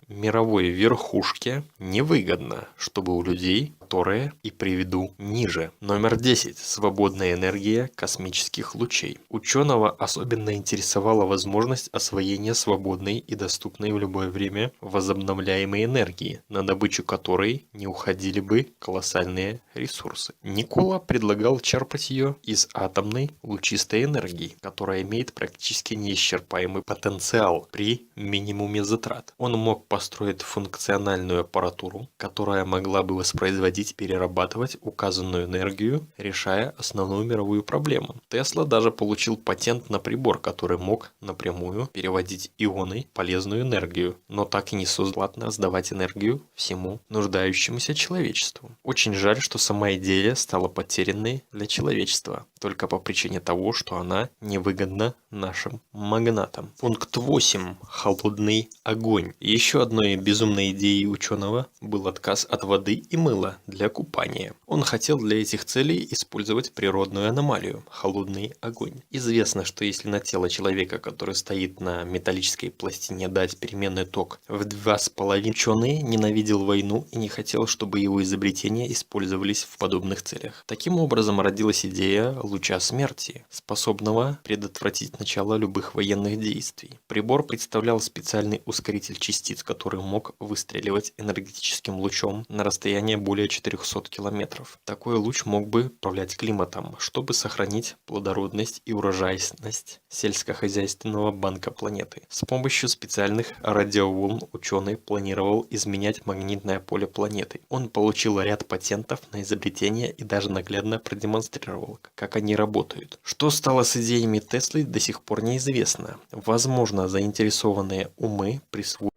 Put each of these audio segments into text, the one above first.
Мировой верхушке невыгодно, чтобы у людей, которые и приведу ниже. Номер 10. Свободная энергия космических лучей. Ученого особенно интересовала возможность освоения свободной и доступной в любое время возобновляемой энергии, на добычу которой не уходили бы колоссальные ресурсы. Никола предлагал черпать ее из атомной лучистой энергии, которая имеет практически неисчерпаемый потенциал при минимуме затрат. Он мог построить функциональную аппаратуру, которая могла бы воспроизводить и перерабатывать указанную энергию, решая основную мировую проблему. Тесла даже получил патент на прибор, который мог напрямую переводить ионы в полезную энергию, но так и не создал бесплатно сдавать энергию всему нуждающемуся человечеству. Очень жаль, что сама идея стала потерянной для человечества, только по причине того, что она невыгодна нашим магнатам. Пункт 8. Холодный огонь. Еще одной безумной идеей ученого был отказ от воды и мыла для купания. Он хотел для этих целей использовать природную аномалию – холодный огонь. Известно, что если на тело человека, который стоит на металлической пластине, дать переменный ток в 2,5, ученый ненавидел войну и не хотел, чтобы его изобретения использовались в подобных целях. Таким образом родилась идея луча смерти, способного предотвратить начало любых военных действий. Прибор представлял специальный ускоритель частиц, который мог выстреливать энергетическим лучом на расстояние более 400 километров. Такой луч мог бы управлять климатом, чтобы сохранить плодородность и урожайность сельскохозяйственного банка планеты. С помощью специальных радиоволн ученый планировал изменять магнитное поле планеты. Он получил ряд патентов на изобретение и даже наглядно продемонстрировал, как они работают. Что стало с идеями Теслы, до сих пор неизвестно. Возможно, заинтересованные умы присвоили.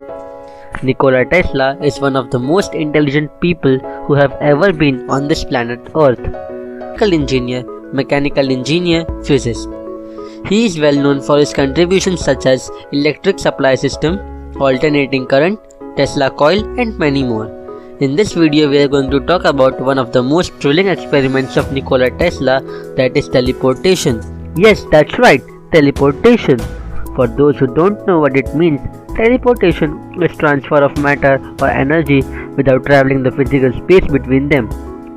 Nikola Tesla is one of the most intelligent people who have ever been on this planet Earth. Mechanical engineer, physicist. He is well known for his contributions such as electric supply system, alternating current, Tesla coil and many more. In this video we are going to talk about one of the most thrilling experiments of Nikola Tesla, that is teleportation. Yes, that's right, teleportation. For those who don't know what it means, teleportation is transfer of matter or energy without traveling the physical space between them.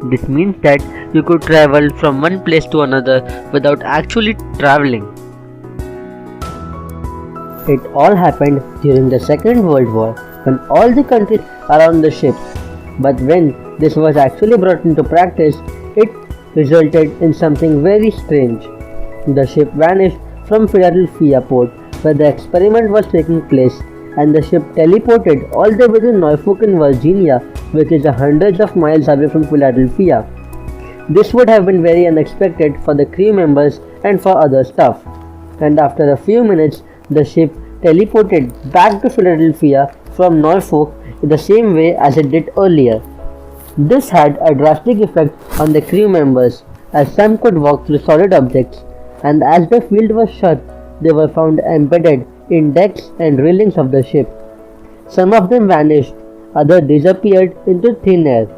This means that you could travel from one place to another without actually traveling. It all happened during the Second World War when all the countries around the ship. But when this was actually brought into practice, it resulted in something very strange. The ship vanished from Philadelphia port where the experiment was taking place, and the ship teleported all the way to Norfolk in Virginia, which is hundreds of miles away from Philadelphia. This would have been very unexpected for the crew members and for other staff. And after a few minutes, the ship teleported back to Philadelphia from Norfolk in the same way as it did earlier. This had a drastic effect on the crew members, as some could walk through solid objects, and as the field was shut, they were found embedded in decks and railings of the ship. Some of them vanished, others disappeared into thin air.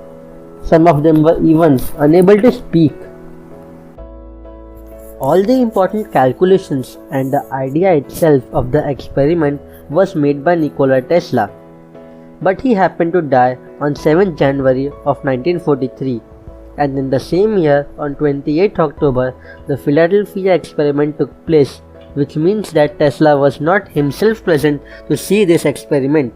Some of them were even unable to speak. All the important calculations and the idea itself of the experiment was made by Nikola Tesla. But he happened to die on 7th January of 1943, and in the same year, on 28th October, the Philadelphia experiment took place, which means that Tesla was not himself present to see this experiment.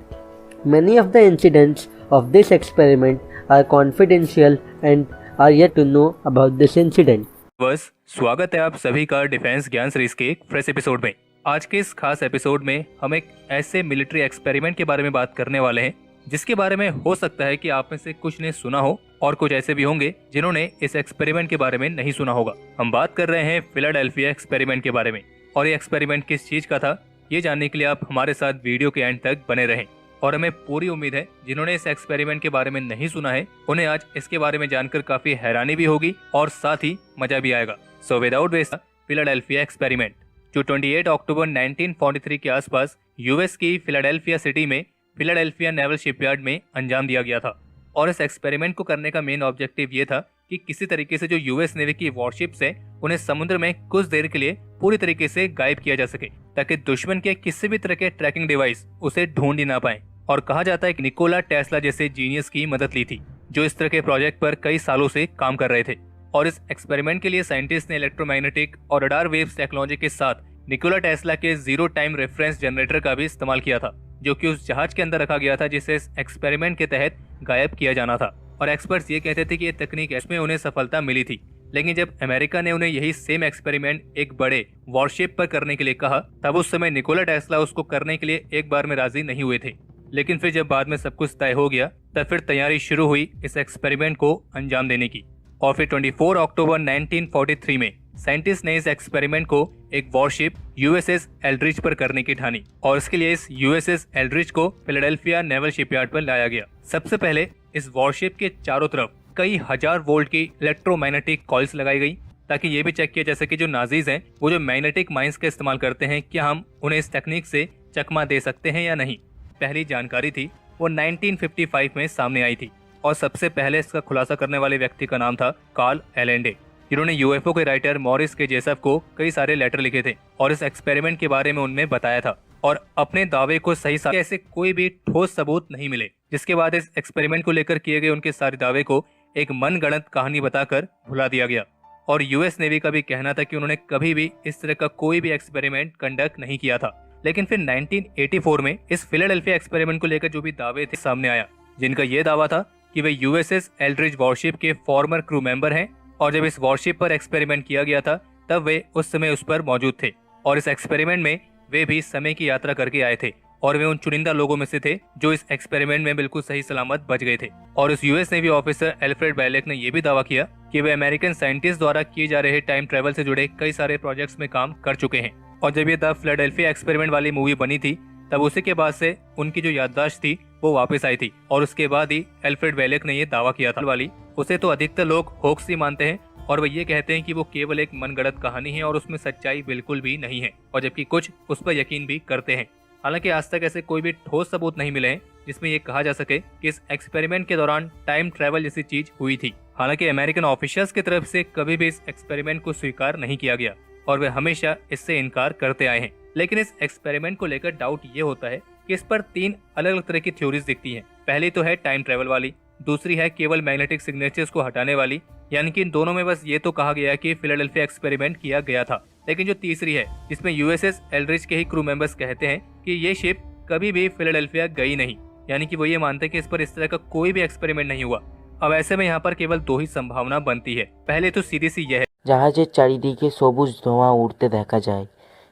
Many of the incidents of this experiment are confidential and are yet to know about this incident. बस स्वागत है आप सभी का defence ज्ञान series के एक fresh episode में। आज के इस खास एपिसोड में हम एक ऐसे मिलिट्री एक्सपेरिमेंट के बारे में बात करने वाले हैं जिसके बारे में हो सकता है कि आप में से कुछ ने सुना हो और कुछ ऐसे भी होंगे जिन्होंने इस एक्सपेरिमेंट के बारे में नहीं सुना होगा। हम बात कर रहे हैं फिलाडेल्फिया एक्सपेरिमेंट के बारे में, और ये एक्सपेरिमेंट किस चीज का था ये जानने के लिए आप हमारे साथ वीडियो के एंड तक बने रहें। और हमें पूरी उम्मीद है जिन्होंने इस एक्सपेरिमेंट के बारे में नहीं सुना है उन्हें आज इसके बारे में जानकर काफी हैरानी भी होगी और साथ ही मजा भी आएगा। So without waste, Philadelphia experiment जो 28 अक्टूबर 1943 के आसपास यूएस की फिलाडेल्फिया सिटी में फिलाडेल्फिया नेवल शिपयार्ड में अंजाम दिया गया था। और इस एक्सपेरिमेंट को करने का मेन ऑब्जेक्टिव ये था कि किसी तरीके से जो यूएस नेवी की वॉरशिप्स है उन्हें समुद्र में कुछ देर के लिए पूरी तरीके से गायब किया जा सके, ताकि दुश्मन के किसी भी तरह के ट्रैकिंग डिवाइस उसे ढूंढ ही ना पाए। और कहा जाता है कि निकोला टेस्ला जैसे जीनियस की मदद ली थी जो इस तरह के प्रोजेक्ट पर कई सालों से काम कर रहे थे। और इस एक्सपेरिमेंट के लिए साइंटिस्ट ने इलेक्ट्रोमैग्नेटिक और रडार वेव्स टेक्नोलॉजी के साथ निकोला टेस्ला के जीरो टाइम रेफरेंस जनरेटर का भी इस्तेमाल किया था, जो कि उस जहाज के अंदर रखा गया था जिसे इस एक्सपेरिमेंट के तहत गायब किया जाना था। और एक्सपर्ट्स ये कहते थे कि ये तकनीक इसमें उन्हें सफलता मिली थी, लेकिन जब अमेरिका ने उन्हें यही सेम एक्सपेरिमेंट एक बड़े वॉरशिप पर करने के लिए कहा, तब उस समय निकोला टेस्ला उसको करने के लिए एक बार में राजी नहीं हुए थे। लेकिन फिर जब बाद में सब कुछ तय हो गया, तब फिर तैयारी शुरू हुई इस एक्सपेरिमेंट को अंजाम देने की। और फिर 24 अक्टूबर 1943 में साइंटिस्ट ने इस एक्सपेरिमेंट को एक वॉरशिप यूएसएस एल्ड्रिच पर करने की ठानी, और इसके लिए इस यूएसएस एल्ड्रिच को फिलाडेल्फिया नेवल शिपयार्ड पर लाया गया। सबसे पहले इस वॉरशिप के चारों तरफ कई हजार वोल्ट की इलेक्ट्रोमैग्नेटिक कॉइल्स लगाई गई, ताकि ये भी चेक किया जा सके जो नाजीज हैं वो जो मैग्नेटिक माइंस का इस्तेमाल करते हैं, क्या हम उन्हें इस टेक्निक से चकमा दे सकते हैं या नहीं। पहली जानकारी थी वो 1955 में सामने आई थी, और सबसे पहले इसका खुलासा करने वाले व्यक्ति का नाम था कार्ल एलेंडे, जिन्होंने यूएफओ के राइटर मॉरिस के जेसफ को कई सारे लेटर लिखे थे और इस एक्सपेरिमेंट के बारे में उनमें बताया था। और अपने दावे को सही ऐसे कोई भी ठोस सबूत नहीं मिले, जिसके बाद इस एक्सपेरिमेंट को लेकर किए गए उनके सारे दावे को एक मनगढ़ंत कहानी बताकर भुला दिया गया। और यूएस नेवी का भी कहना था कि उन्होंने कभी भी इस तरह का कोई भी एक्सपेरिमेंट कंडक्ट नहीं किया था। लेकिन फिर 1984 में इस फिलाडेल्फिया एक्सपेरिमेंट को लेकर जो भी दावे थे सामने आया, जिनका यह दावा था कि वे यूएसएस एल्ड्रिच वॉरशिप के फॉर्मर क्रू मेंबर हैं, और जब इस वॉरशिप पर एक्सपेरिमेंट किया गया था तब वे उस समय उस पर मौजूद थे, और इस एक्सपेरिमेंट में वे भी समय की यात्रा करके आए थे, और वे उन चुनिंदा लोगों में से थे जो इस एक्सपेरिमेंट में बिल्कुल सही सलामत बच गए थे। और इस यूएस नेवी ऑफिसर एल्फ्रेड बैलेक ने यह भी दावा किया कि वे अमेरिकन साइंटिस्ट द्वारा किए जा रहे टाइम ट्रेवल से जुड़े कई सारे प्रोजेक्ट्स में काम कर चुके हैं। और जब ये द फिलाडेल्फिया एक्सपेरिमेंट वाली मूवी बनी थी, तब उसी के बाद से उनकी जो याददाश्त थी वो वापस आई थी, और उसके बाद ही एल्फ्रेड बैलेक ने ये दावा किया था वाली उसे तो अधिकतर लोग होक्स ही मानते हैं, और वे ये कहते हैं कि वो केवल एक मनगढ़ंत कहानी है और उसमें सच्चाई बिल्कुल भी नहीं है, और जबकि कुछ उस पर यकीन भी करते हैं। हालांकि आज तक ऐसे कोई भी ठोस सबूत नहीं मिले हैं जिसमें ये कहा जा सके कि इस एक्सपेरिमेंट के दौरान टाइम ट्रेवल जैसी चीज हुई थी। हालांकि अमेरिकन ऑफिशियल्स की तरफ से कभी भी इस एक्सपेरिमेंट को स्वीकार नहीं किया गया, और वे हमेशा इससे इनकार करते आए हैं। लेकिन इस एक्सपेरिमेंट को लेकर डाउट ये होता है कि इस पर 3 अलग अलग तरह की थ्योरीज दिखती हैं। पहली तो है टाइम ट्रेवल वाली, दूसरी है केवल मैग्नेटिक सिग्नेचर्स को हटाने वाली, यानी कि इन दोनों में बस ये तो कहा गया है कि फिलाडेल्फिया एक्सपेरिमेंट किया गया था। लेकिन जो तीसरी है, जिसमें यूएसएस एल्ड्रिच के ही क्रू मेंबर्स कहते हैं कि ये शिप कभी भी फिलाडेल्फिया गई नहीं, यानी कि वो ये मानते हैं कि इस पर इस तरह का कोई भी एक्सपेरिमेंट नहीं हुआ। अब ऐसे में यहाँ पर केवल 2 ही संभावना बनती है। पहले तो सीधी सी यह है, জাহাজের চারিদিকে সবুজ ধোঁয়া উড়তে দেখা যায়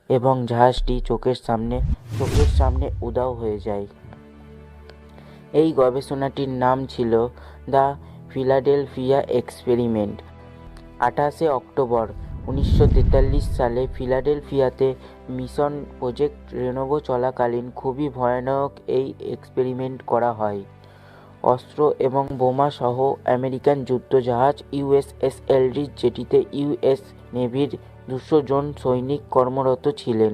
এবং জাহাজটি চোখের সামনে উধাও হয়ে যায়। এই গবেষণাটির নাম ছিল দ্য ফিলাডেলফিয়া এক্সপেরিমেন্ট। 28 অক্টোবর 1943 সালে ফিলাডেলফিয়াতে মিশন প্রজেক্ট রেনোভো চলাকালীন খুবই ভয়ানক এই এক্সপেরিমেন্ট করা হয়। অস্ত্র এবং বোমা সহ আমেরিকান যুদ্ধজাহাজ ইউএসএস এলড্রিচ, যেটিতে ইউএস নেভির 200 জন সৈনিক কর্মরত ছিলেন,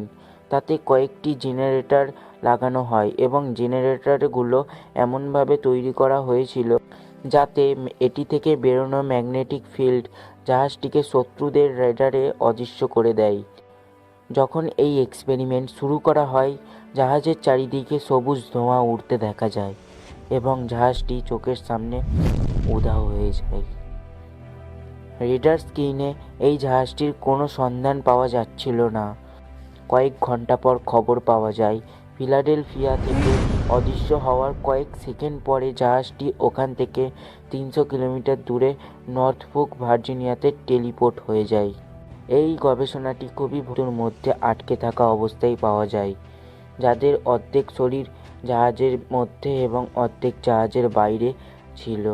তাতে কয়েকটি জেনারেটর লাগানো হয় এবং জেনারেটরগুলো এমনভাবে তৈরি করা হয়েছিল যাতে এটি থেকে বেরোনো ম্যাগনেটিক ফিল্ড জাহাজটিকে শত্রুদের রেডারে অদৃশ্য করে দেয়। যখন এই এক্সপেরিমেন্ট শুরু করা হয়, জাহাজের চারিদিকে সবুজ ধোঁয়া উড়তে দেখা যায় এবং জাহাজটি চোখের সামনে উধাও হয়ে যায়। রেডার স্ক্রিনে এই জাহাজটির কোনো সন্ধান পাওয়া যাচ্ছিল না। কয়েক ঘন্টা পর খবর পাওয়া যায় ফিলাডেলফিয়া থেকে অদৃশ্য হওয়ার কয়েক সেকেন্ড পরে জাহাজটি ওখান থেকে 300 কিলোমিটার দূরে নর্থফোক ভার্জিনিয়াতে টেলিপোর্ট হয়ে যায়। এই গবেষণাটি খুবই ভূতের মধ্যে আটকে থাকা অবস্থায় পাওয়া যায়, যাদের অর্ধেক শরীর জাহাজের মধ্যে এবং অর্ধেক জাহাজের বাইরে ছিল।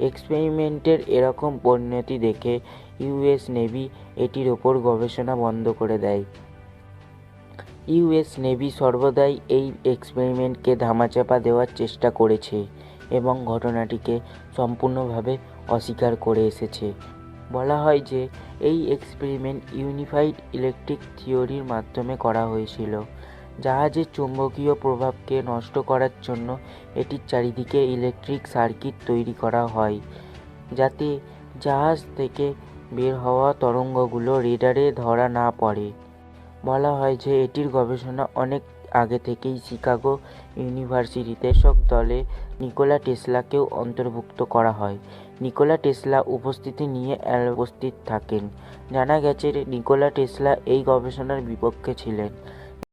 এক্সপেরিমেন্টের এরকম পরিণতি দেখে ইউএস নেভি এটির ওপর গবেষণা বন্ধ করে দেয়। ইউএস নেভি সর্বদাই এই এক্সপেরিমেন্টকে ধামাচাপা দেওয়ার চেষ্টা করেছে এবং ঘটনাটিকে সম্পূর্ণভাবে অস্বীকার করে এসেছে। বলা হয় যে এই এক্সপেরিমেন্ট ইউনিফাইড ইলেকট্রিক থিওরির মাধ্যমে করা হয়েছিল। জাহাজের চৌম্বকীয় প্রভাবকে নষ্ট করার জন্য এটির চারিদিকে ইলেকট্রিক সার্কিট তৈরি করা হয়, যাতে জাহাজ থেকে বের হওয়া তরঙ্গগুলো রেডারে ধরা না পড়ে। বলা হয় যে এটির গবেষণা অনেক আগে থেকেই শিকাগো ইউনিভার্সিটিতে শোক দলে নিকোলা টেসলাকেও অন্তর্ভুক্ত করা হয়। নিকোলা টেসলা উপস্থিতি নিয়ে উপস্থিত থাকেন। জানা গেছে নিকোলা টেসলা এই গবেষণার বিপক্ষে ছিলেন।